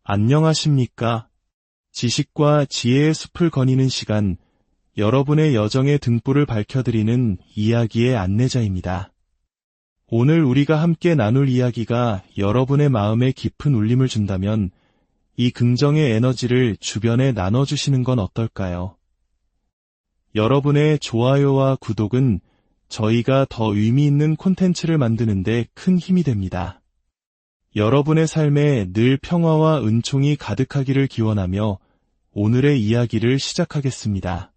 안녕하십니까? 지식과 지혜의 숲을 거니는 시간, 여러분의 여정의 등불을 밝혀드리는 이야기의 안내자입니다. 오늘 우리가 함께 나눌 이야기가 여러분의 마음에 깊은 울림을 준다면 이 긍정의 에너지를 주변에 나눠주시는 건 어떨까요? 여러분의 좋아요와 구독은 저희가 더 의미 있는 콘텐츠를 만드는데 큰 힘이 됩니다. 여러분의 삶에 늘 평화와 은총이 가득하기를 기원하며 오늘의 이야기를 시작하겠습니다.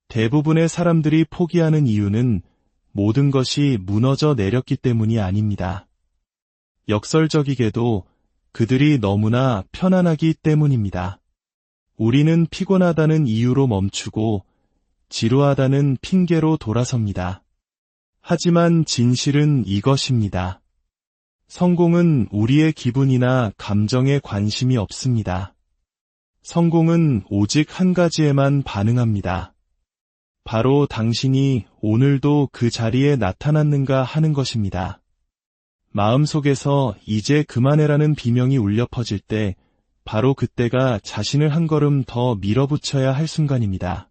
대부분의 사람들이 포기하는 이유는 모든 것이 무너져 내렸기 때문이 아닙니다. 역설적이게도 그들이 너무나 편안하기 때문입니다. 우리는 피곤하다는 이유로 멈추고 지루하다는 핑계로 돌아섭니다. 하지만 진실은 이것입니다. 성공은 우리의 기분이나 감정에 관심이 없습니다. 성공은 오직 한 가지에만 반응합니다. 바로 당신이 오늘도 그 자리에 나타났는가 하는 것입니다. 마음속에서 이제 그만해라는 비명이 울려 퍼질 때 바로 그때가 자신을 한 걸음 더 밀어붙여야 할 순간입니다.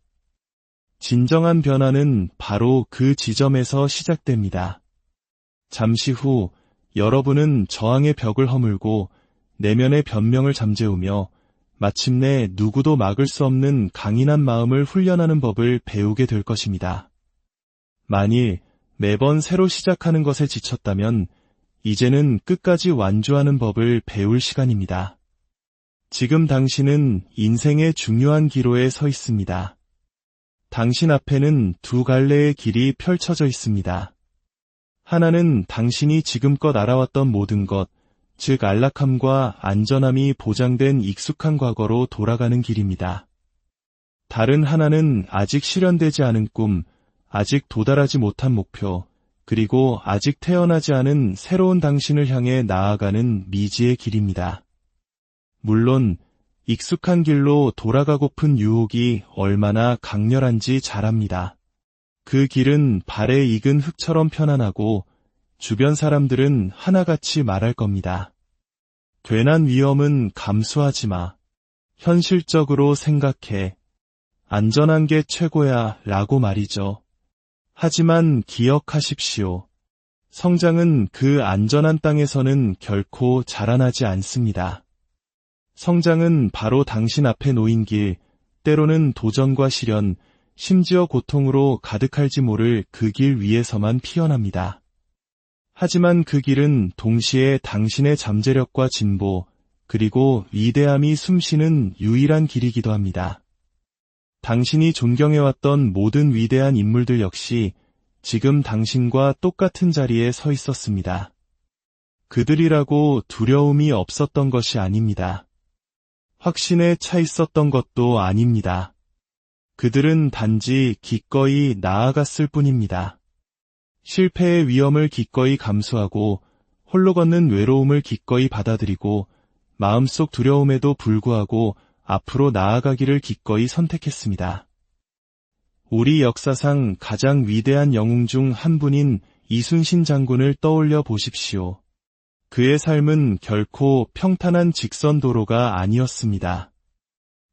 진정한 변화는 바로 그 지점에서 시작됩니다. 잠시 후 여러분은 저항의 벽을 허물고 내면의 변명을 잠재우며 마침내 누구도 막을 수 없는 강인한 마음을 훈련하는 법을 배우게 될 것입니다. 만일 매번 새로 시작하는 것에 지쳤다면 이제는 끝까지 완주하는 법을 배울 시간입니다. 지금 당신은 인생의 중요한 기로에 서 있습니다. 당신 앞에는 두 갈래의 길이 펼쳐져 있습니다. 하나는 당신이 지금껏 알아왔던 모든 것, 즉 안락함과 안전함이 보장된 익숙한 과거로 돌아가는 길입니다. 다른 하나는 아직 실현되지 않은 꿈, 아직 도달하지 못한 목표, 그리고 아직 태어나지 않은 새로운 당신을 향해 나아가는 미지의 길입니다. 물론 익숙한 길로 돌아가고픈 유혹이 얼마나 강렬한지 잘 압니다. 그 길은 발에 익은 흙처럼 편안하고 주변 사람들은 하나같이 말할 겁니다. 괜한 위험은 감수하지 마. 현실적으로 생각해. 안전한 게 최고야 라고 말이죠. 하지만 기억하십시오. 성장은 그 안전한 땅에서는 결코 자라나지 않습니다. 성장은 바로 당신 앞에 놓인 길, 때로는 도전과 시련, 심지어 고통으로 가득할지 모를 그 길 위에서만 피어납니다. 하지만 그 길은 동시에 당신의 잠재력과 진보, 그리고 위대함이 숨쉬는 유일한 길이기도 합니다. 당신이 존경해왔던 모든 위대한 인물들 역시 지금 당신과 똑같은 자리에 서 있었습니다. 그들이라고 두려움이 없었던 것이 아닙니다. 확신에 차 있었던 것도 아닙니다. 그들은 단지 기꺼이 나아갔을 뿐입니다. 실패의 위험을 기꺼이 감수하고 홀로 걷는 외로움을 기꺼이 받아들이고 마음속 두려움에도 불구하고 앞으로 나아가기를 기꺼이 선택했습니다. 우리 역사상 가장 위대한 영웅 중 한 분인 이순신 장군을 떠올려 보십시오. 그의 삶은 결코 평탄한 직선 도로가 아니었습니다.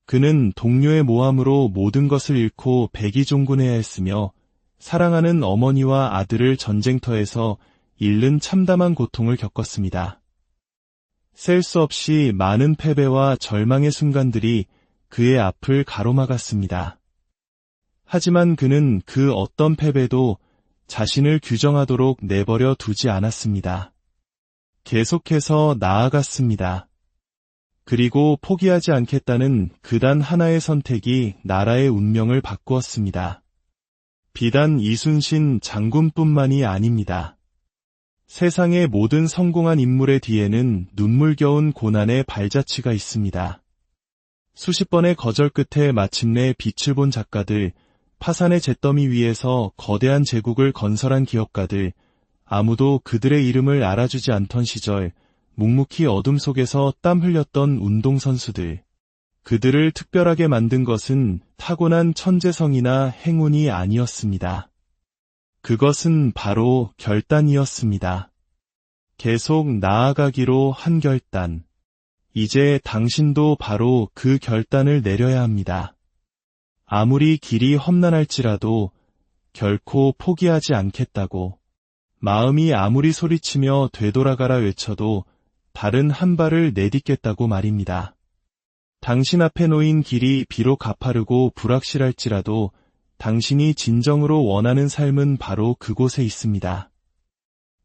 그는 동료의 모함으로 모든 것을 잃고 백의종군해야 했으며 사랑하는 어머니와 아들을 전쟁터에서 잃는 참담한 고통을 겪었습니다. 셀 수 없이 많은 패배와 절망의 순간들이 그의 앞을 가로막았습니다. 하지만 그는 그 어떤 패배도 자신을 규정하도록 내버려 두지 않았습니다. 계속해서 나아갔습니다. 그리고 포기하지 않겠다는 그단 하나의 선택이 나라의 운명을 바꾸었습니다. 비단 이순신 장군뿐만이 아닙니다. 세상의 모든 성공한 인물의 뒤에는 눈물겨운 고난의 발자취가 있습니다. 수십 번의 거절 끝에 마침내 빛을 본 작가들, 파산의 잿더미 위에서 거대한 제국을 건설한 기업가들, 아무도 그들의 이름을 알아주지 않던 시절, 묵묵히 어둠 속에서 땀 흘렸던 운동선수들. 그들을 특별하게 만든 것은 타고난 천재성이나 행운이 아니었습니다. 그것은 바로 결단이었습니다. 계속 나아가기로 한 결단. 이제 당신도 바로 그 결단을 내려야 합니다. 아무리 길이 험난할지라도 결코 포기하지 않겠다고, 마음이 아무리 소리치며 되돌아가라 외쳐도 다른 한 발을 내딛겠다고 말입니다. 당신 앞에 놓인 길이 비록 가파르고 불확실할지라도 당신이 진정으로 원하는 삶은 바로 그곳에 있습니다.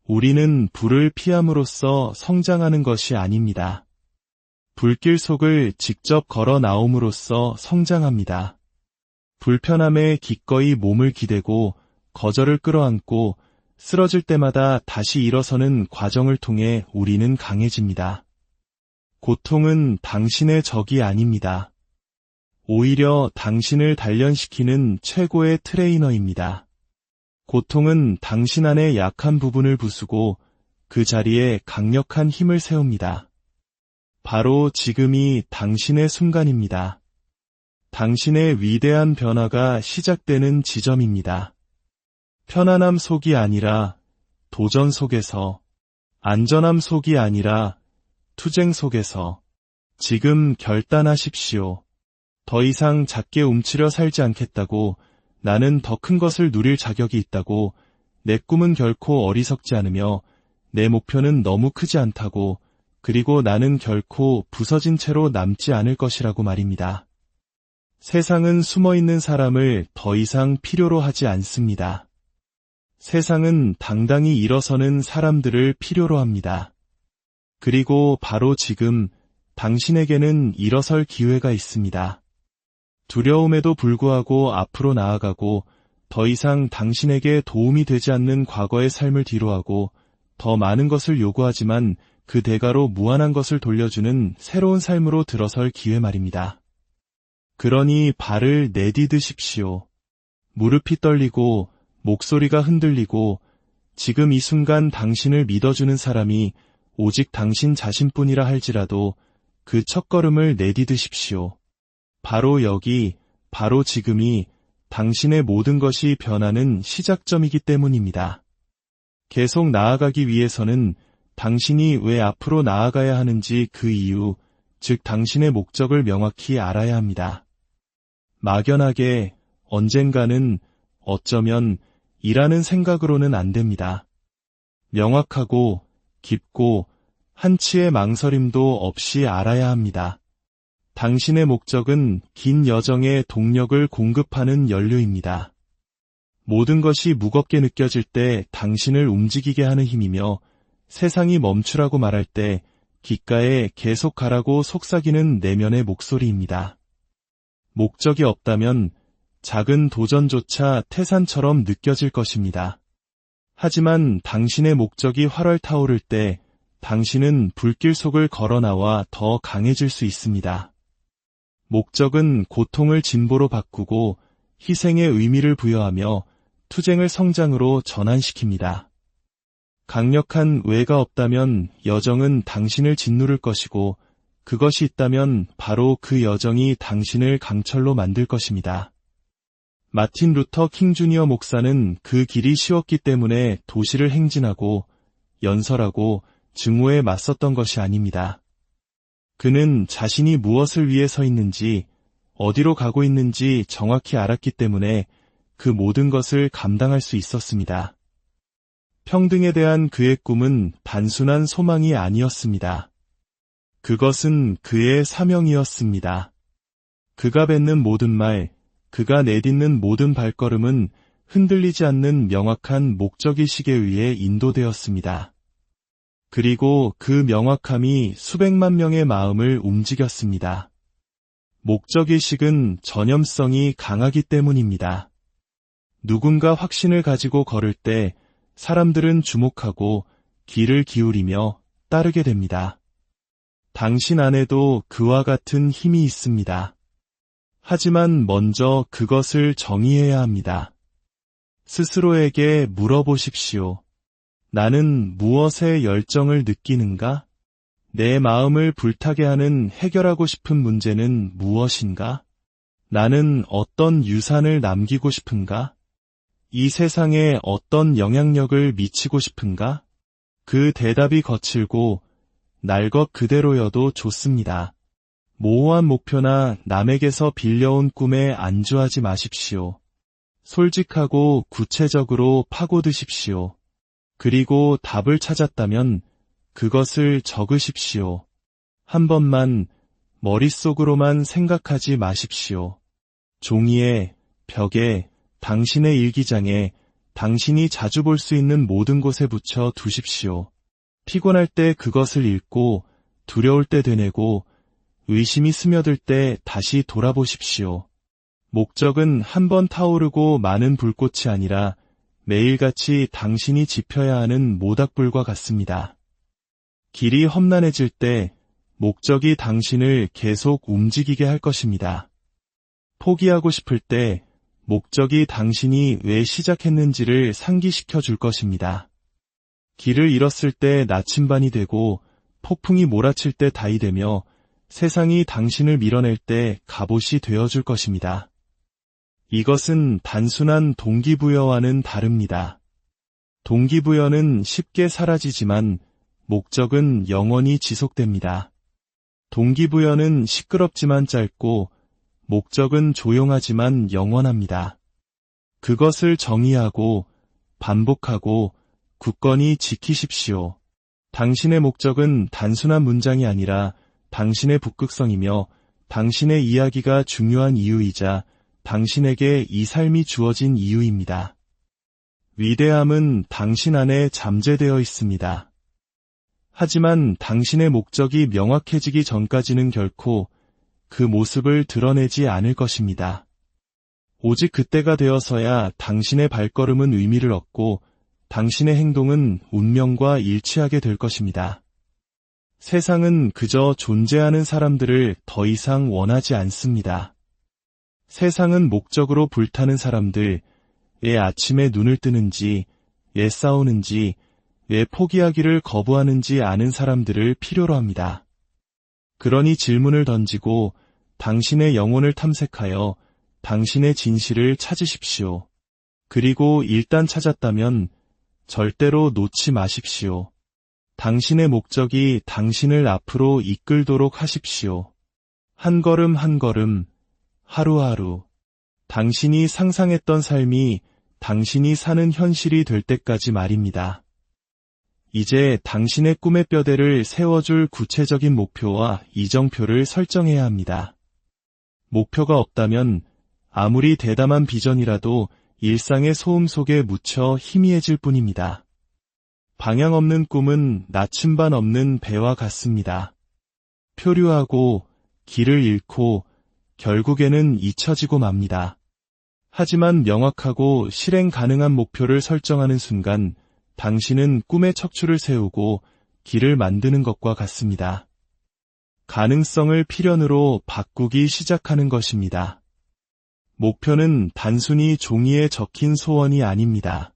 우리는 불을 피함으로써 성장하는 것이 아닙니다. 불길 속을 직접 걸어 나옴으로써 성장합니다. 불편함에 기꺼이 몸을 기대고 거절을 끌어안고 쓰러질 때마다 다시 일어서는 과정을 통해 우리는 강해집니다. 고통은 당신의 적이 아닙니다. 오히려 당신을 단련시키는 최고의 트레이너입니다. 고통은 당신 안의 약한 부분을 부수고 그 자리에 강력한 힘을 세웁니다. 바로 지금이 당신의 순간입니다. 당신의 위대한 변화가 시작되는 지점입니다. 편안함 속이 아니라 도전 속에서, 안전함 속이 아니라 투쟁 속에서 지금 결단하십시오. 더 이상 작게 움츠려 살지 않겠다고, 나는 더 큰 것을 누릴 자격이 있다고, 내 꿈은 결코 어리석지 않으며 내 목표는 너무 크지 않다고, 그리고 나는 결코 부서진 채로 남지 않을 것이라고 말입니다. 세상은 숨어있는 사람을 더 이상 필요로 하지 않습니다. 세상은 당당히 일어서는 사람들을 필요로 합니다. 그리고 바로 지금 당신에게는 일어설 기회가 있습니다. 두려움에도 불구하고 앞으로 나아가고 더 이상 당신에게 도움이 되지 않는 과거의 삶을 뒤로하고 더 많은 것을 요구하지만 그 대가로 무한한 것을 돌려주는 새로운 삶으로 들어설 기회 말입니다. 그러니 발을 내디드십시오. 무릎이 떨리고 목소리가 흔들리고 지금 이 순간 당신을 믿어주는 사람이 오직 당신 자신뿐이라 할지라도 그 첫걸음을 내디드십시오. 바로 여기, 바로 지금이 당신의 모든 것이 변하는 시작점이기 때문입니다. 계속 나아가기 위해서는 당신이 왜 앞으로 나아가야 하는지 그 이유, 즉 당신의 목적을 명확히 알아야 합니다. 막연하게, 언젠가는, 어쩌면 이라는 생각으로는 안 됩니다. 명확하고 깊고 한치의 망설임도 없이 알아야 합니다. 당신의 목적은 긴 여정의 동력을 공급하는 연료입니다. 모든 것이 무겁게 느껴질 때 당신을 움직이게 하는 힘이며 세상이 멈추라고 말할 때 귓가에 계속 가라고 속삭이는 내면의 목소리입니다. 목적이 없다면 작은 도전조차 태산처럼 느껴질 것입니다. 하지만 당신의 목적이 활활 타오를 때 당신은 불길 속을 걸어 나와 더 강해질 수 있습니다. 목적은 고통을 진보로 바꾸고 희생의 의미를 부여하며 투쟁을 성장으로 전환시킵니다. 강력한 왜가 없다면 여정은 당신을 짓누를 것이고 그것이 있다면 바로 그 여정이 당신을 강철로 만들 것입니다. 마틴 루터 킹 주니어 목사는 그 길이 쉬웠기 때문에 도시를 행진하고 연설하고 증오에 맞섰던 것이 아닙니다. 그는 자신이 무엇을 위해 서 있는지, 어디로 가고 있는지 정확히 알았기 때문에 그 모든 것을 감당할 수 있었습니다. 평등에 대한 그의 꿈은 단순한 소망이 아니었습니다. 그것은 그의 사명이었습니다. 그가 뱉는 모든 말, 그가 내딛는 모든 발걸음은 흔들리지 않는 명확한 목적의식에 의해 인도되었습니다. 그리고 그 명확함이 수백만 명의 마음을 움직였습니다. 목적의식은 전염성이 강하기 때문입니다. 누군가 확신을 가지고 걸을 때 사람들은 주목하고 귀를 기울이며 따르게 됩니다. 당신 안에도 그와 같은 힘이 있습니다. 하지만 먼저 그것을 정의해야 합니다. 스스로에게 물어보십시오. 나는 무엇에 열정을 느끼는가? 내 마음을 불타게 하는 해결하고 싶은 문제는 무엇인가? 나는 어떤 유산을 남기고 싶은가? 이 세상에 어떤 영향력을 미치고 싶은가? 그 대답이 거칠고 날 것 그대로여도 좋습니다. 모호한 목표나 남에게서 빌려온 꿈에 안주하지 마십시오. 솔직하고 구체적으로 파고드십시오. 그리고 답을 찾았다면 그것을 적으십시오. 한 번만 머릿속으로만 생각하지 마십시오. 종이에, 벽에, 당신의 일기장에, 당신이 자주 볼 수 있는 모든 곳에 붙여 두십시오. 피곤할 때 그것을 읽고, 두려울 때 되뇌고, 의심이 스며들 때 다시 돌아보십시오. 목적은 한 번 타오르고 마는 불꽃이 아니라 매일같이 당신이 지펴야 하는 모닥불과 같습니다. 길이 험난해질 때 목적이 당신을 계속 움직이게 할 것입니다. 포기하고 싶을 때 목적이 당신이 왜 시작했는지를 상기시켜 줄 것입니다. 길을 잃었을 때 나침반이 되고 폭풍이 몰아칠 때 다이 되며 세상이 당신을 밀어낼 때 갑옷이 되어줄 것입니다. 이것은 단순한 동기부여와는 다릅니다. 동기부여는 쉽게 사라지지만 목적은 영원히 지속됩니다. 동기부여는 시끄럽지만 짧고 목적은 조용하지만 영원합니다. 그것을 정의하고 반복하고 굳건히 지키십시오. 당신의 목적은 단순한 문장이 아니라 당신의 북극성이며 당신의 이야기가 중요한 이유이자 당신에게 이 삶이 주어진 이유입니다. 위대함은 당신 안에 잠재되어 있습니다. 하지만 당신의 목적이 명확해지기 전까지는 결코 그 모습을 드러내지 않을 것입니다. 오직 그때가 되어서야 당신의 발걸음은 의미를 얻고 당신의 행동은 운명과 일치하게 될 것입니다. 세상은 그저 존재하는 사람들을 더 이상 원하지 않습니다. 세상은 목적으로 불타는 사람들, 왜 아침에 눈을 뜨는지, 왜 싸우는지, 왜 포기하기를 거부하는지 아는 사람들을 필요로 합니다. 그러니 질문을 던지고 당신의 영혼을 탐색하여 당신의 진실을 찾으십시오. 그리고 일단 찾았다면 절대로 놓지 마십시오. 당신의 목적이 당신을 앞으로 이끌도록 하십시오. 한 걸음 한 걸음, 하루하루, 당신이 상상했던 삶이 당신이 사는 현실이 될 때까지 말입니다. 이제 당신의 꿈의 뼈대를 세워줄 구체적인 목표와 이정표를 설정해야 합니다. 목표가 없다면 아무리 대담한 비전이라도 일상의 소음 속에 묻혀 희미해질 뿐입니다. 방향 없는 꿈은 나침반 없는 배와 같습니다. 표류하고 길을 잃고 결국에는 잊혀지고 맙니다. 하지만 명확하고 실행 가능한 목표를 설정하는 순간 당신은 꿈의 척추를 세우고 길을 만드는 것과 같습니다. 가능성을 필연으로 바꾸기 시작하는 것입니다. 목표는 단순히 종이에 적힌 소원이 아닙니다.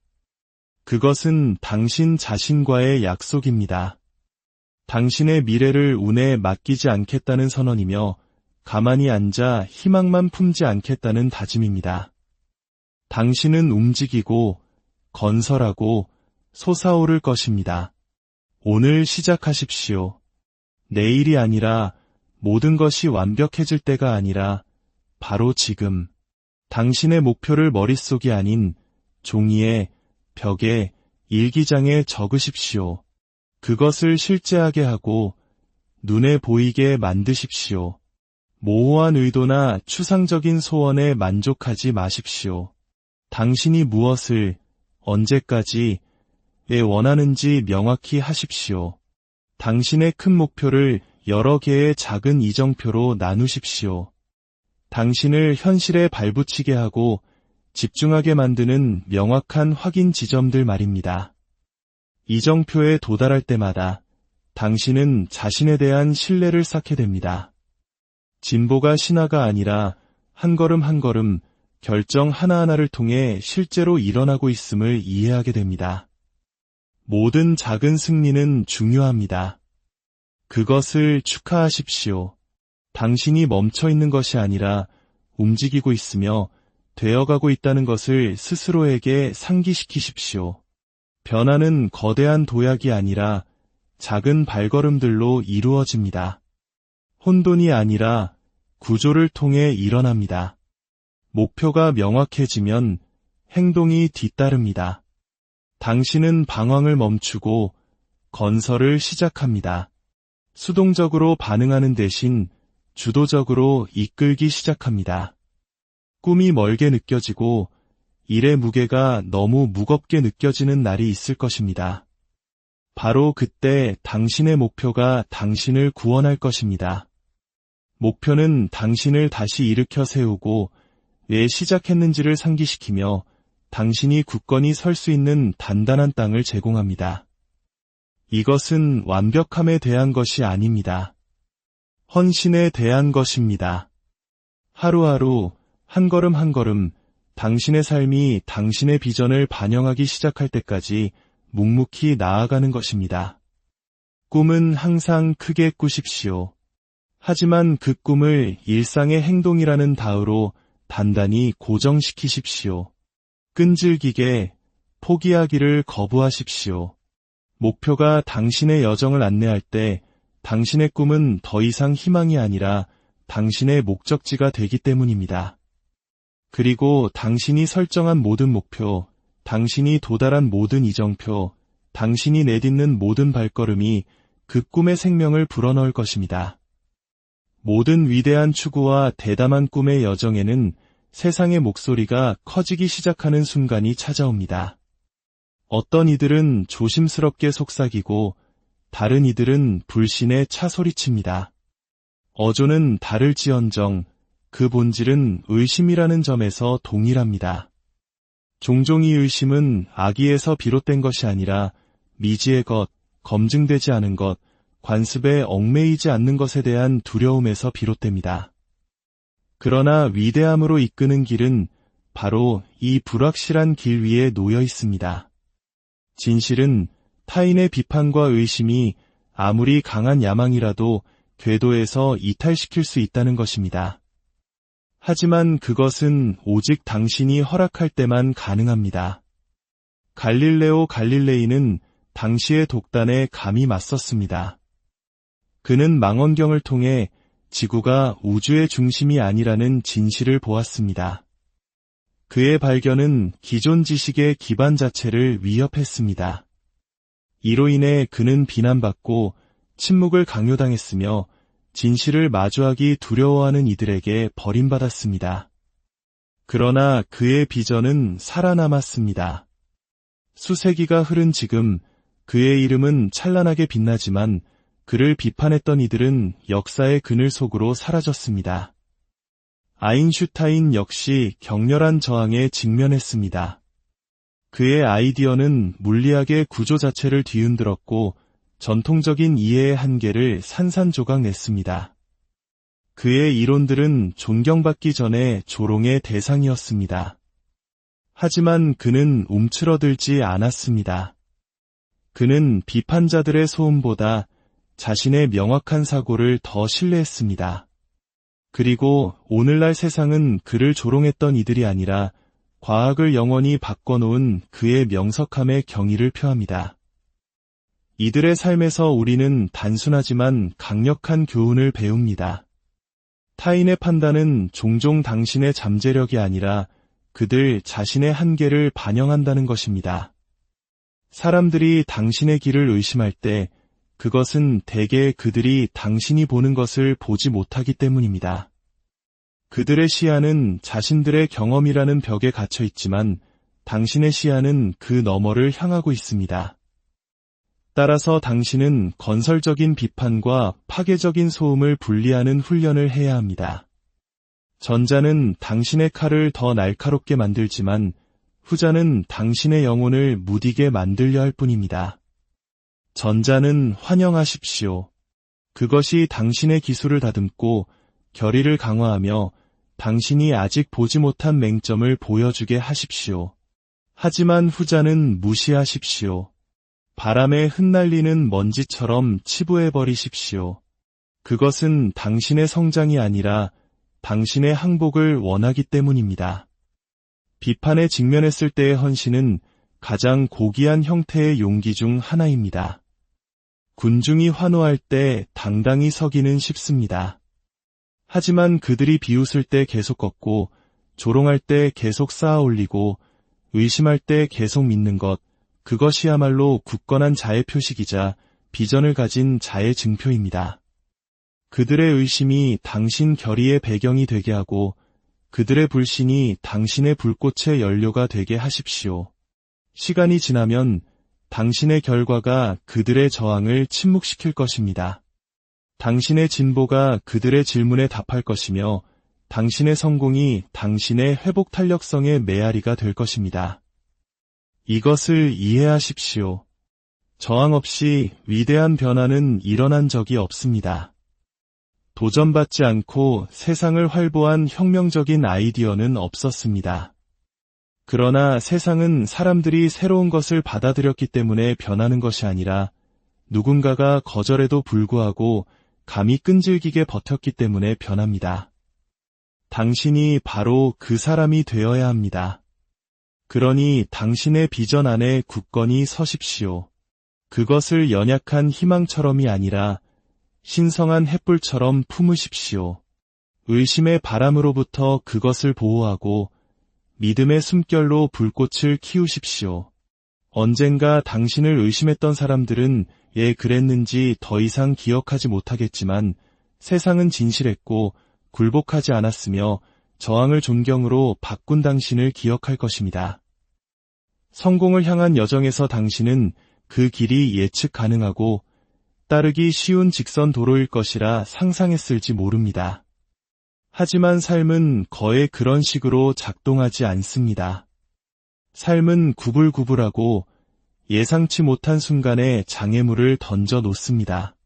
그것은 당신 자신과의 약속입니다. 당신의 미래를 운에 맡기지 않겠다는 선언이며 가만히 앉아 희망만 품지 않겠다는 다짐입니다. 당신은 움직이고 건설하고 솟아오를 것입니다. 오늘 시작하십시오. 내일이 아니라 모든 것이 완벽해질 때가 아니라 바로 지금 당신의 목표를 머릿속이 아닌 종이에, 벽에, 일기장에 적으십시오. 그것을 실제하게 하고 눈에 보이게 만드십시오. 모호한 의도나 추상적인 소원에 만족하지 마십시오. 당신이 무엇을, 언제까지, 왜 원하는지 명확히 하십시오. 당신의 큰 목표를 여러 개의 작은 이정표로 나누십시오. 당신을 현실에 발붙이게 하고 집중하게 만드는 명확한 확인 지점들 말입니다. 이정표에 도달할 때마다 당신은 자신에 대한 신뢰를 쌓게 됩니다. 진보가 신화가 아니라 한 걸음 한 걸음 결정 하나하나를 통해 실제로 일어나고 있음을 이해하게 됩니다. 모든 작은 승리는 중요합니다. 그것을 축하하십시오. 당신이 멈춰 있는 것이 아니라 움직이고 있으며 되어가고 있다는 것을 스스로에게 상기시키십시오. 변화는 거대한 도약이 아니라 작은 발걸음들로 이루어집니다. 혼돈이 아니라 구조를 통해 일어납니다. 목표가 명확해지면 행동이 뒤따릅니다. 당신은 방황을 멈추고 건설을 시작합니다. 수동적으로 반응하는 대신 주도적으로 이끌기 시작합니다. 꿈이 멀게 느껴지고 일의 무게가 너무 무겁게 느껴지는 날이 있을 것입니다. 바로 그때 당신의 목표가 당신을 구원할 것입니다. 목표는 당신을 다시 일으켜 세우고 왜 시작했는지를 상기시키며 당신이 굳건히 설 수 있는 단단한 땅을 제공합니다. 이것은 완벽함에 대한 것이 아닙니다. 헌신에 대한 것입니다. 하루하루, 한 걸음 한 걸음, 당신의 삶이 당신의 비전을 반영하기 시작할 때까지 묵묵히 나아가는 것입니다. 꿈은 항상 크게 꾸십시오. 하지만 그 꿈을 일상의 행동이라는 다으로 단단히 고정시키십시오. 끈질기게 포기하기를 거부하십시오. 목표가 당신의 여정을 안내할 때 당신의 꿈은 더 이상 희망이 아니라 당신의 목적지가 되기 때문입니다. 그리고 당신이 설정한 모든 목표, 당신이 도달한 모든 이정표, 당신이 내딛는 모든 발걸음이 그 꿈의 생명을 불어넣을 것입니다. 모든 위대한 추구와 대담한 꿈의 여정에는 세상의 목소리가 커지기 시작하는 순간이 찾아옵니다. 어떤 이들은 조심스럽게 속삭이고 다른 이들은 불신에 차소리칩니다. 어조는 다를지언정 그 본질은 의심이라는 점에서 동일합니다. 종종 이 의심은 악의에서 비롯된 것이 아니라 미지의 것, 검증되지 않은 것, 관습에 얽매이지 않는 것에 대한 두려움에서 비롯됩니다. 그러나 위대함으로 이끄는 길은 바로 이 불확실한 길 위에 놓여 있습니다. 진실은 타인의 비판과 의심이 아무리 강한 야망이라도 궤도에서 이탈시킬 수 있다는 것입니다. 하지만 그것은 오직 당신이 허락할 때만 가능합니다. 갈릴레오 갈릴레이는 당시의 독단에 감히 맞섰습니다. 그는 망원경을 통해 지구가 우주의 중심이 아니라는 진실을 보았습니다. 그의 발견은 기존 지식의 기반 자체를 위협했습니다. 이로 인해 그는 비난받고 침묵을 강요당했으며 진실을 마주하기 두려워하는 이들에게 버림받았습니다. 그러나 그의 비전은 살아남았습니다. 수세기가 흐른 지금 그의 이름은 찬란하게 빛나지만 그를 비판했던 이들은 역사의 그늘 속으로 사라졌습니다. 아인슈타인 역시 격렬한 저항에 직면했습니다. 그의 아이디어는 물리학의 구조 자체를 뒤흔들었고 전통적인 이해의 한계를 산산조각 냈습니다. 그의 이론들은 존경받기 전에 조롱의 대상이었습니다. 하지만 그는 움츠러들지 않았습니다. 그는 비판자들의 소음보다 자신의 명확한 사고를 더 신뢰했습니다. 그리고 오늘날 세상은 그를 조롱했던 이들이 아니라 과학을 영원히 바꿔놓은 그의 명석함에 경의를 표합니다. 이들의 삶에서 우리는 단순하지만 강력한 교훈을 배웁니다. 타인의 판단은 종종 당신의 잠재력이 아니라 그들 자신의 한계를 반영한다는 것입니다. 사람들이 당신의 길을 의심할 때 그것은 대개 그들이 당신이 보는 것을 보지 못하기 때문입니다. 그들의 시야는 자신들의 경험이라는 벽에 갇혀 있지만 당신의 시야는 그 너머를 향하고 있습니다. 따라서 당신은 건설적인 비판과 파괴적인 소음을 분리하는 훈련을 해야 합니다. 전자는 당신의 칼을 더 날카롭게 만들지만 후자는 당신의 영혼을 무디게 만들려 할 뿐입니다. 전자는 환영하십시오. 그것이 당신의 기술을 다듬고 결의를 강화하며 당신이 아직 보지 못한 맹점을 보여주게 하십시오. 하지만 후자는 무시하십시오. 바람에 흩날리는 먼지처럼 치부해버리십시오. 그것은 당신의 성장이 아니라 당신의 항복을 원하기 때문입니다. 비판에 직면했을 때의 헌신은 가장 고귀한 형태의 용기 중 하나입니다. 군중이 환호할 때 당당히 서기는 쉽습니다. 하지만 그들이 비웃을 때 계속 걷고, 조롱할 때 계속 쌓아 올리고, 의심할 때 계속 믿는 것, 그것이야말로 굳건한 자의 표식이자 비전을 가진 자의 증표입니다. 그들의 의심이 당신 결의의 배경이 되게 하고, 그들의 불신이 당신의 불꽃의 연료가 되게 하십시오. 시간이 지나면 당신의 결과가 그들의 저항을 침묵시킬 것입니다. 당신의 진보가 그들의 질문에 답할 것이며 당신의 성공이 당신의 회복 탄력성의 메아리가 될 것입니다. 이것을 이해하십시오. 저항 없이 위대한 변화는 일어난 적이 없습니다. 도전받지 않고 세상을 활보한 혁명적인 아이디어는 없었습니다. 그러나 세상은 사람들이 새로운 것을 받아들였기 때문에 변하는 것이 아니라 누군가가 거절에도 불구하고 감히 끈질기게 버텼기 때문에 변합니다. 당신이 바로 그 사람이 되어야 합니다. 그러니 당신의 비전 안에 굳건히 서십시오. 그것을 연약한 희망처럼이 아니라 신성한 햇불처럼 품으십시오. 의심의 바람으로부터 그것을 보호하고 믿음의 숨결로 불꽃을 키우십시오. 언젠가 당신을 의심했던 사람들은 왜 그랬는지 더 이상 기억하지 못하겠지만 세상은 진실했고 굴복하지 않았으며 저항을 존경으로 바꾼 당신을 기억할 것입니다. 성공을 향한 여정에서 당신은 그 길이 예측 가능하고 따르기 쉬운 직선 도로일 것이라 상상했을지 모릅니다. 하지만 삶은 거의 그런 식으로 작동하지 않습니다. 삶은 구불구불하고 예상치 못한 순간에 장애물을 던져 놓습니다.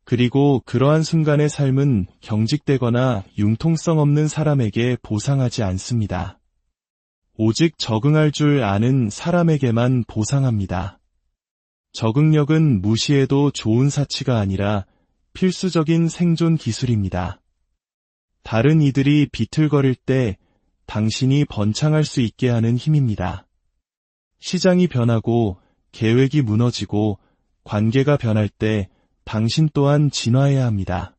그리고 그러한 순간의 삶은 경직되거나 융통성 없는 사람에게 보상하지 않습니다. 오직 적응할 줄 아는 사람에게만 보상합니다. 적응력은 무시해도 좋은 사치가 아니라 필수적인 생존 기술입니다. 다른 이들이 비틀거릴 때 당신이 번창할 수 있게 하는 힘입니다. 시장이 변하고 계획이 무너지고 관계가 변할 때 당신 또한 진화해야 합니다.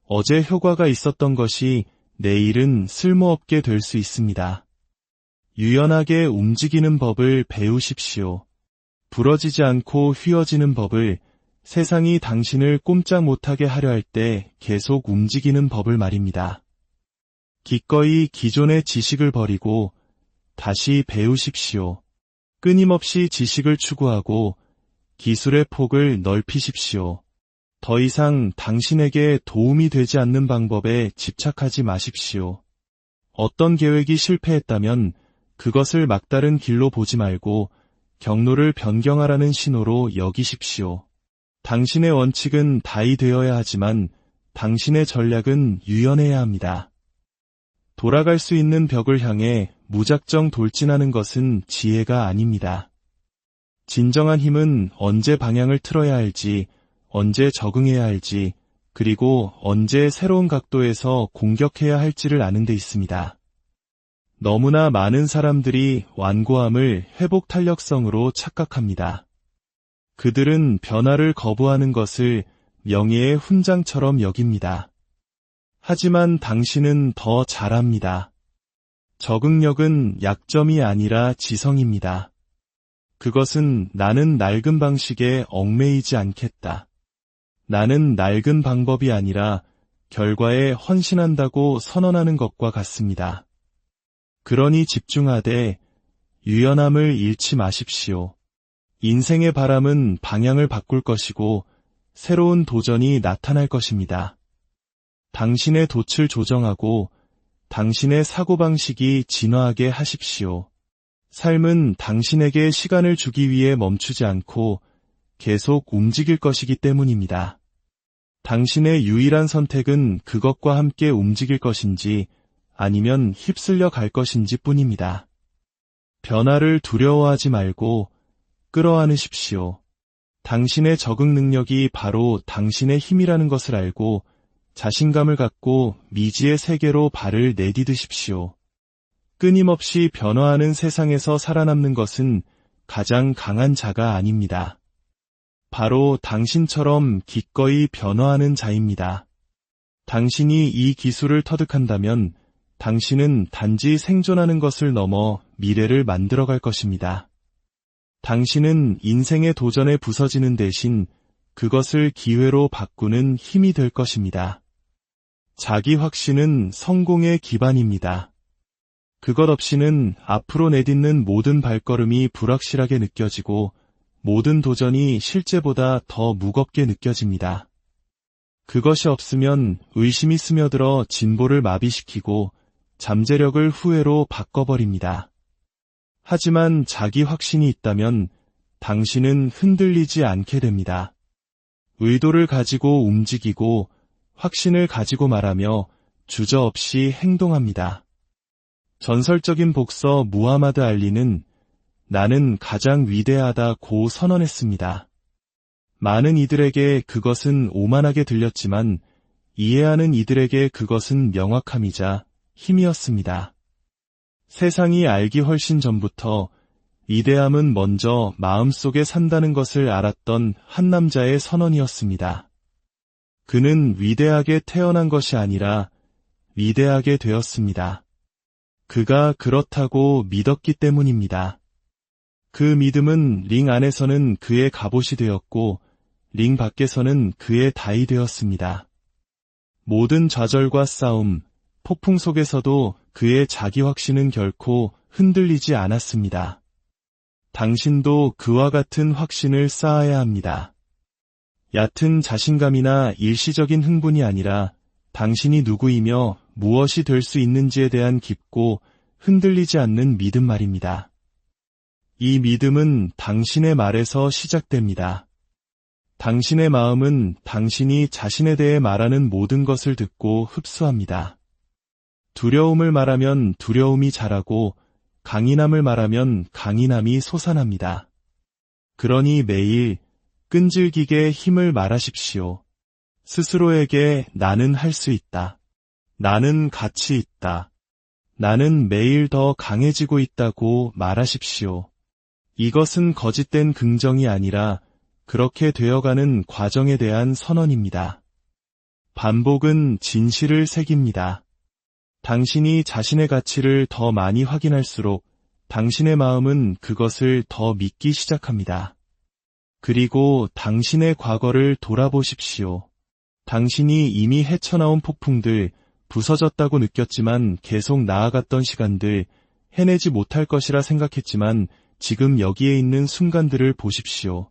어제 효과가 있었던 것이 내일은 쓸모없게 될 수 있습니다. 유연하게 움직이는 법을 배우십시오. 부러지지 않고 휘어지는 법을, 세상이 당신을 꼼짝 못하게 하려 할 때 계속 움직이는 법을 말입니다. 기꺼이 기존의 지식을 버리고 다시 배우십시오. 끊임없이 지식을 추구하고 기술의 폭을 넓히십시오. 더 이상 당신에게 도움이 되지 않는 방법에 집착하지 마십시오. 어떤 계획이 실패했다면 그것을 막다른 길로 보지 말고 경로를 변경하라는 신호로 여기십시오. 당신의 원칙은 다이 되어야 하지만 당신의 전략은 유연해야 합니다. 돌아갈 수 있는 벽을 향해 무작정 돌진하는 것은 지혜가 아닙니다. 진정한 힘은 언제 방향을 틀어야 할지, 언제 적응해야 할지, 그리고 언제 새로운 각도에서 공격해야 할지를 아는 데 있습니다. 너무나 많은 사람들이 완고함을 회복 탄력성으로 착각합니다. 그들은 변화를 거부하는 것을 명예의 훈장처럼 여깁니다. 하지만 당신은 더 잘합니다. 적응력은 약점이 아니라 지성입니다. 그것은 나는 낡은 방식에 얽매이지 않겠다. 나는 낡은 방법이 아니라 결과에 헌신한다고 선언하는 것과 같습니다. 그러니 집중하되 유연함을 잃지 마십시오. 인생의 바람은 방향을 바꿀 것이고 새로운 도전이 나타날 것입니다. 당신의 돛을 조정하고 당신의 사고방식이 진화하게 하십시오. 삶은 당신에게 시간을 주기 위해 멈추지 않고 계속 움직일 것이기 때문입니다. 당신의 유일한 선택은 그것과 함께 움직일 것인지 아니면 휩쓸려 갈 것인지 뿐입니다. 변화를 두려워하지 말고 끌어안으십시오. 당신의 적응 능력이 바로 당신의 힘이라는 것을 알고 자신감을 갖고 미지의 세계로 발을 내디디십시오. 끊임없이 변화하는 세상에서 살아남는 것은 가장 강한 자가 아닙니다. 바로 당신처럼 기꺼이 변화하는 자입니다. 당신이 이 기술을 터득한다면 당신은 단지 생존하는 것을 넘어 미래를 만들어갈 것입니다. 당신은 인생의 도전에 부서지는 대신 그것을 기회로 바꾸는 힘이 될 것입니다. 자기 확신은 성공의 기반입니다. 그것 없이는 앞으로 내딛는 모든 발걸음이 불확실하게 느껴지고 모든 도전이 실제보다 더 무겁게 느껴집니다. 그것이 없으면 의심이 스며들어 진보를 마비시키고 잠재력을 후회로 바꿔버립니다. 하지만 자기 확신이 있다면 당신은 흔들리지 않게 됩니다. 의도를 가지고 움직이고 확신을 가지고 말하며 주저없이 행동합니다. 전설적인 복서 무하마드 알리는 나는 가장 위대하다고 선언했습니다. 많은 이들에게 그것은 오만하게 들렸지만 이해하는 이들에게 그것은 명확함이자 힘이었습니다. 세상이 알기 훨씬 전부터 위대함은 먼저 마음속에 산다는 것을 알았던 한 남자의 선언이었습니다. 그는 위대하게 태어난 것이 아니라 위대하게 되었습니다. 그가 그렇다고 믿었기 때문입니다. 그 믿음은 링 안에서는 그의 갑옷이 되었고 링 밖에서는 그의 다이 되었습니다. 모든 좌절과 싸움, 폭풍 속에서도 그의 자기 확신은 결코 흔들리지 않았습니다. 당신도 그와 같은 확신을 쌓아야 합니다. 얕은 자신감이나 일시적인 흥분이 아니라 당신이 누구이며 무엇이 될 수 있는지에 대한 깊고 흔들리지 않는 믿음 말입니다. 이 믿음은 당신의 말에서 시작됩니다. 당신의 마음은 당신이 자신에 대해 말하는 모든 것을 듣고 흡수합니다. 두려움을 말하면 두려움이 자라고 강인함을 말하면 강인함이 솟아납니다. 그러니 매일 끈질기게 힘을 말하십시오. 스스로에게 나는 할 수 있다. 나는 가치 있다. 나는 매일 더 강해지고 있다고 말하십시오. 이것은 거짓된 긍정이 아니라 그렇게 되어가는 과정에 대한 선언입니다. 반복은 진실을 새깁니다. 당신이 자신의 가치를 더 많이 확인할수록 당신의 마음은 그것을 더 믿기 시작합니다. 그리고 당신의 과거를 돌아보십시오. 당신이 이미 헤쳐나온 폭풍들, 부서졌다고 느꼈지만 계속 나아갔던 시간들, 해내지 못할 것이라 생각했지만 지금 여기에 있는 순간들을 보십시오.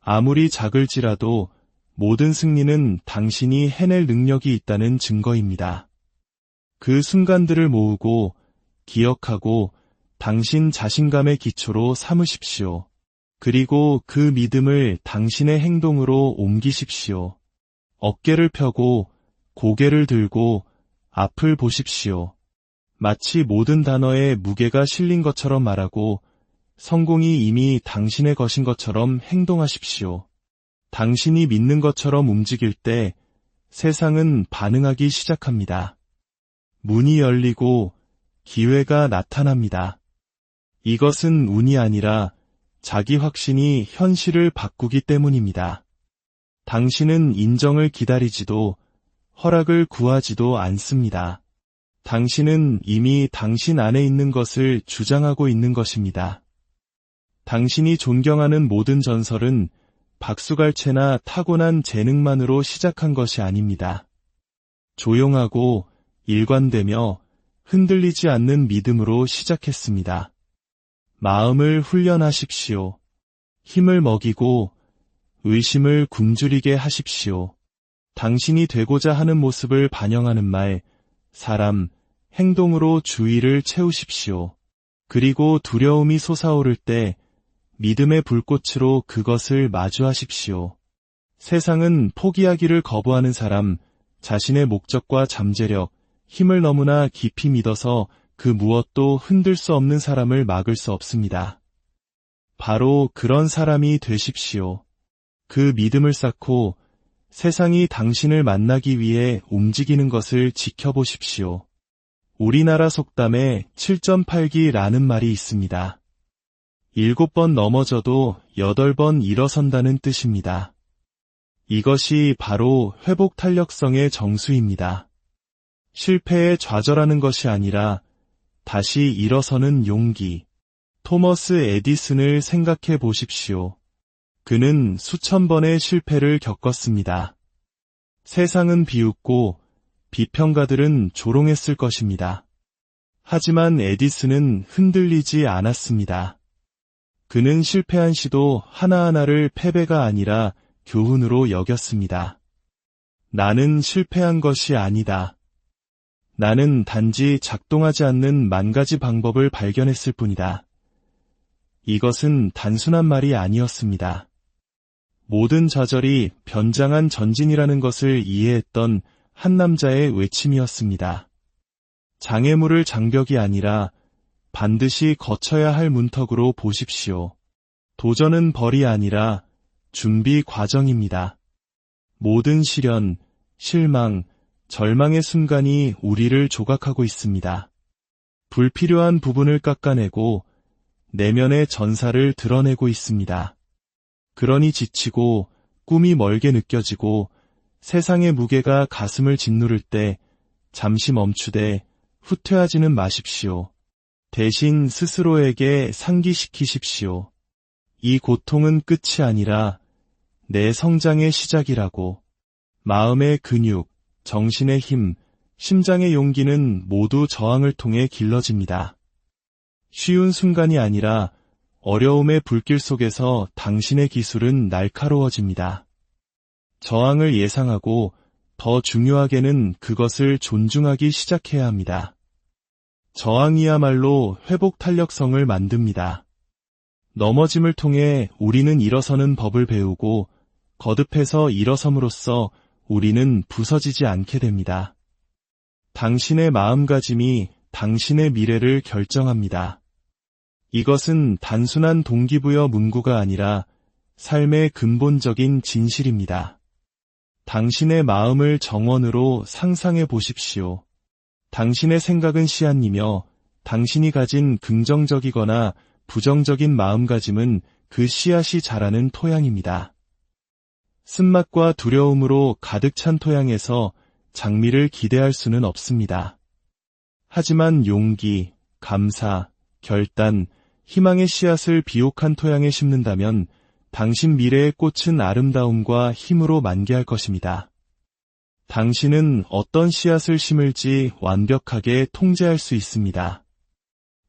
아무리 작을지라도 모든 승리는 당신이 해낼 능력이 있다는 증거입니다. 그 순간들을 모으고 기억하고 당신 자신감의 기초로 삼으십시오. 그리고 그 믿음을 당신의 행동으로 옮기십시오. 어깨를 펴고 고개를 들고 앞을 보십시오. 마치 모든 단어에 무게가 실린 것처럼 말하고 성공이 이미 당신의 것인 것처럼 행동하십시오. 당신이 믿는 것처럼 움직일 때 세상은 반응하기 시작합니다. 문이 열리고 기회가 나타납니다. 이것은 운이 아니라 자기 확신이 현실을 바꾸기 때문입니다. 당신은 인정을 기다리지도 허락을 구하지도 않습니다. 당신은 이미 당신 안에 있는 것을 주장하고 있는 것입니다. 당신이 존경하는 모든 전설은 박수갈채나 타고난 재능만으로 시작한 것이 아닙니다. 조용하고 일관되며 흔들리지 않는 믿음으로 시작했습니다. 마음을 훈련하십시오. 힘을 먹이고 의심을 굶주리게 하십시오. 당신이 되고자 하는 모습을 반영하는 말, 사람, 행동으로 주의를 채우십시오. 그리고 두려움이 솟아오를 때 믿음의 불꽃으로 그것을 마주하십시오. 세상은 포기하기를 거부하는 사람, 자신의 목적과 잠재력, 힘을 너무나 깊이 믿어서 그 무엇도 흔들 수 없는 사람을 막을 수 없습니다. 바로 그런 사람이 되십시오. 그 믿음을 쌓고 세상이 당신을 만나기 위해 움직이는 것을 지켜보십시오. 우리나라 속담에 7.8기라는 말이 있습니다. 7번 넘어져도 8번 일어선다는 뜻입니다. 이것이 바로 회복 탄력성의 정수입니다. 실패에 좌절하는 것이 아니라 다시 일어서는 용기. 토머스 에디슨을 생각해 보십시오. 그는 수천 번의 실패를 겪었습니다. 세상은 비웃고 비평가들은 조롱했을 것입니다. 하지만 에디슨은 흔들리지 않았습니다. 그는 실패한 시도 하나하나를 패배가 아니라 교훈으로 여겼습니다. 나는 실패한 것이 아니다. 나는 단지 작동하지 않는 10,000가지 방법을 발견했을 뿐이다. 이것은 단순한 말이 아니었습니다. 모든 좌절이 변장한 전진이라는 것을 이해했던 한 남자의 외침이었습니다. 장애물을 장벽이 아니라 반드시 거쳐야 할 문턱으로 보십시오. 도전은 벌이 아니라 준비 과정입니다. 모든 시련, 실망, 절망의 순간이 우리를 조각하고 있습니다. 불필요한 부분을 깎아내고 내면의 전사를 드러내고 있습니다. 그러니 지치고 꿈이 멀게 느껴지고 세상의 무게가 가슴을 짓누를 때 잠시 멈추되 후퇴하지는 마십시오. 대신 스스로에게 상기시키십시오. 이 고통은 끝이 아니라 내 성장의 시작이라고. 마음의 근육, 정신의 힘, 심장의 용기는 모두 저항을 통해 길러집니다. 쉬운 순간이 아니라 어려움의 불길 속에서 당신의 기술은 날카로워집니다. 저항을 예상하고 더 중요하게는 그것을 존중하기 시작해야 합니다. 저항이야말로 회복 탄력성을 만듭니다. 넘어짐을 통해 우리는 일어서는 법을 배우고 거듭해서 일어섬으로써 우리는 부서지지 않게 됩니다. 당신의 마음가짐이 당신의 미래를 결정합니다. 이것은 단순한 동기부여 문구가 아니라 삶의 근본적인 진실입니다. 당신의 마음을 정원으로 상상해 보십시오. 당신의 생각은 씨앗이며 당신이 가진 긍정적이거나 부정적인 마음가짐은 그 씨앗이 자라는 토양입니다. 쓴맛과 두려움으로 가득 찬 토양에서 장미를 기대할 수는 없습니다. 하지만 용기, 감사, 결단, 희망의 씨앗을 비옥한 토양에 심는다면 당신 미래의 꽃은 아름다움과 힘으로 만개할 것입니다. 당신은 어떤 씨앗을 심을지 완벽하게 통제할 수 있습니다.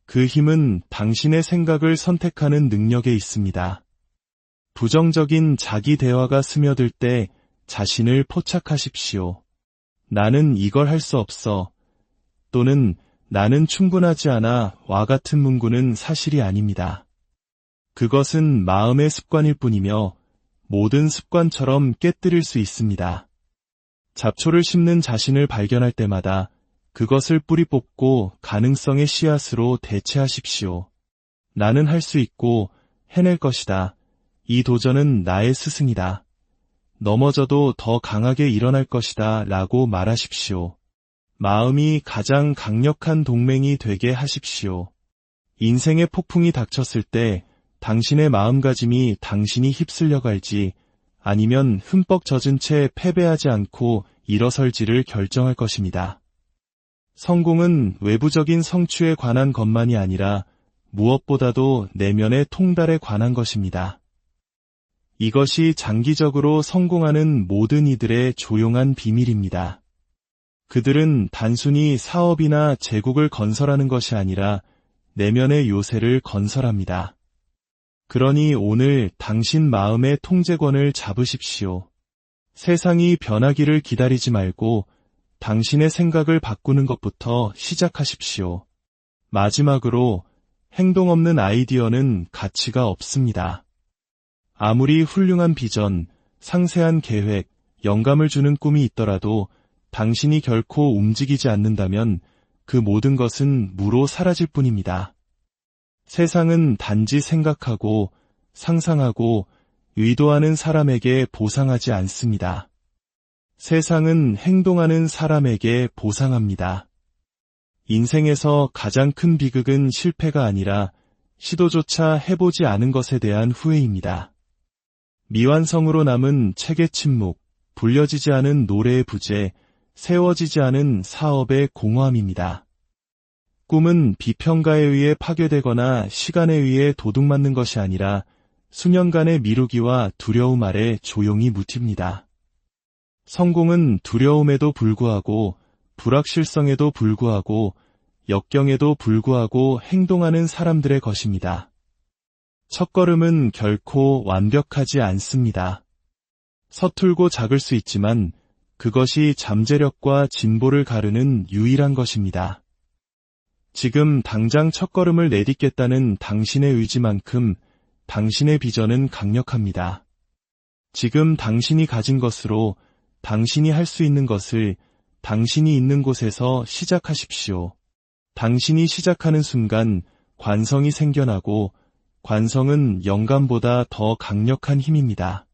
그 힘은 당신의 생각을 선택하는 능력에 있습니다. 부정적인 자기 대화가 스며들 때 자신을 포착하십시오. 나는 이걸 할 수 없어. 또는 나는 충분하지 않아 와 같은 문구는 사실이 아닙니다. 그것은 마음의 습관일 뿐이며 모든 습관처럼 깨뜨릴 수 있습니다. 잡초를 심는 자신을 발견할 때마다 그것을 뿌리 뽑고 가능성의 씨앗으로 대체하십시오. 나는 할 수 있고 해낼 것이다. 이 도전은 나의 스승이다. 넘어져도 더 강하게 일어날 것이다 라고 말하십시오. 마음이 가장 강력한 동맹이 되게 하십시오. 인생의 폭풍이 닥쳤을 때 당신의 마음가짐이 당신이 휩쓸려 갈지 아니면 흠뻑 젖은 채 패배하지 않고 일어설지를 결정할 것입니다. 성공은 외부적인 성취에 관한 것만이 아니라 무엇보다도 내면의 통달에 관한 것입니다. 이것이 장기적으로 성공하는 모든 이들의 조용한 비밀입니다. 그들은 단순히 사업이나 제국을 건설하는 것이 아니라 내면의 요새를 건설합니다. 그러니 오늘 당신 마음의 통제권을 잡으십시오. 세상이 변하기를 기다리지 말고 당신의 생각을 바꾸는 것부터 시작하십시오. 마지막으로 행동 없는 아이디어는 가치가 없습니다. 아무리 훌륭한 비전, 상세한 계획, 영감을 주는 꿈이 있더라도 당신이 결코 움직이지 않는다면 그 모든 것은 무로 사라질 뿐입니다. 세상은 단지 생각하고 상상하고 의도하는 사람에게 보상하지 않습니다. 세상은 행동하는 사람에게 보상합니다. 인생에서 가장 큰 비극은 실패가 아니라 시도조차 해보지 않은 것에 대한 후회입니다. 미완성으로 남은 책의 침묵, 불려지지 않은 노래의 부재, 세워지지 않은 사업의 공허함입니다. 꿈은 비평가에 의해 파괴되거나 시간에 의해 도둑맞는 것이 아니라 수년간의 미루기와 두려움 아래 조용히 묻힙니다. 성공은 두려움에도 불구하고, 불확실성에도 불구하고, 역경에도 불구하고 행동하는 사람들의 것입니다. 첫걸음은 결코 완벽하지 않습니다. 서툴고 작을 수 있지만 그것이 잠재력과 진보를 가르는 유일한 것입니다. 지금 당장 첫걸음을 내딛겠다는 당신의 의지만큼 당신의 비전은 강력합니다. 지금 당신이 가진 것으로 당신이 할 수 있는 것을 당신이 있는 곳에서 시작하십시오. 당신이 시작하는 순간 관성이 생겨나고 관성은 영감보다 더 강력한 힘입니다.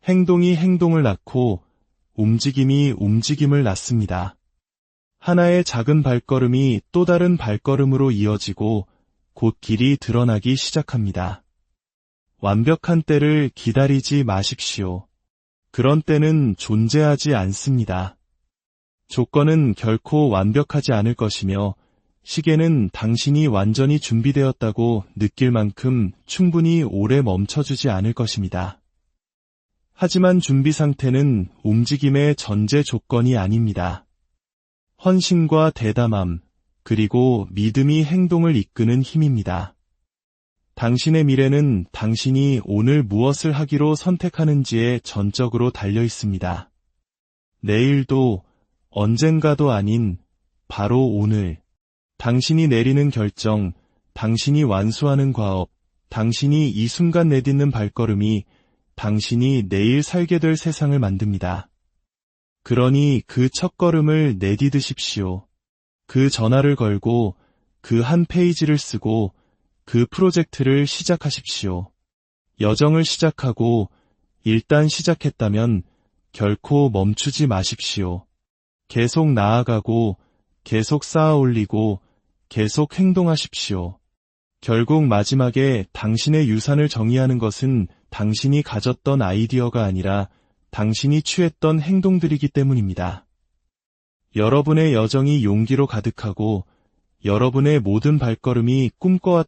행동이 행동을 낳고 움직임이 움직임을 낳습니다. 하나의 작은 발걸음이 또 다른 발걸음으로 이어지고 곧 길이 드러나기 시작합니다. 완벽한 때를 기다리지 마십시오. 그런 때는 존재하지 않습니다. 조건은 결코 완벽하지 않을 것이며 시계는 당신이 완전히 준비되었다고 느낄 만큼 충분히 오래 멈춰주지 않을 것입니다. 하지만 준비 상태는 움직임의 전제 조건이 아닙니다. 헌신과 대담함, 그리고 믿음이 행동을 이끄는 힘입니다. 당신의 미래는 당신이 오늘 무엇을 하기로 선택하는지에 전적으로 달려 있습니다. 내일도 언젠가도 아닌 바로 오늘. 당신이 내리는 결정, 당신이 완수하는 과업, 당신이 이 순간 내딛는 발걸음이 당신이 내일 살게 될 세상을 만듭니다. 그러니 그 첫걸음을 내디드십시오. 그 전화를 걸고 그 한 페이지를 쓰고 그 프로젝트를 시작하십시오. 여정을 시작하고 일단 시작했다면 결코 멈추지 마십시오. 계속 나아가고 계속 쌓아 올리고 계속 행동하십시오. 결국 마지막에 당신의 유산을 정의하는 것은 당신이 가졌던 아이디어가 아니라 당신이 취했던 행동들이기 때문입니다. 여러분의 여정이 용기로 가득하고 여러분의 모든 발걸음이 꿈꿔왔던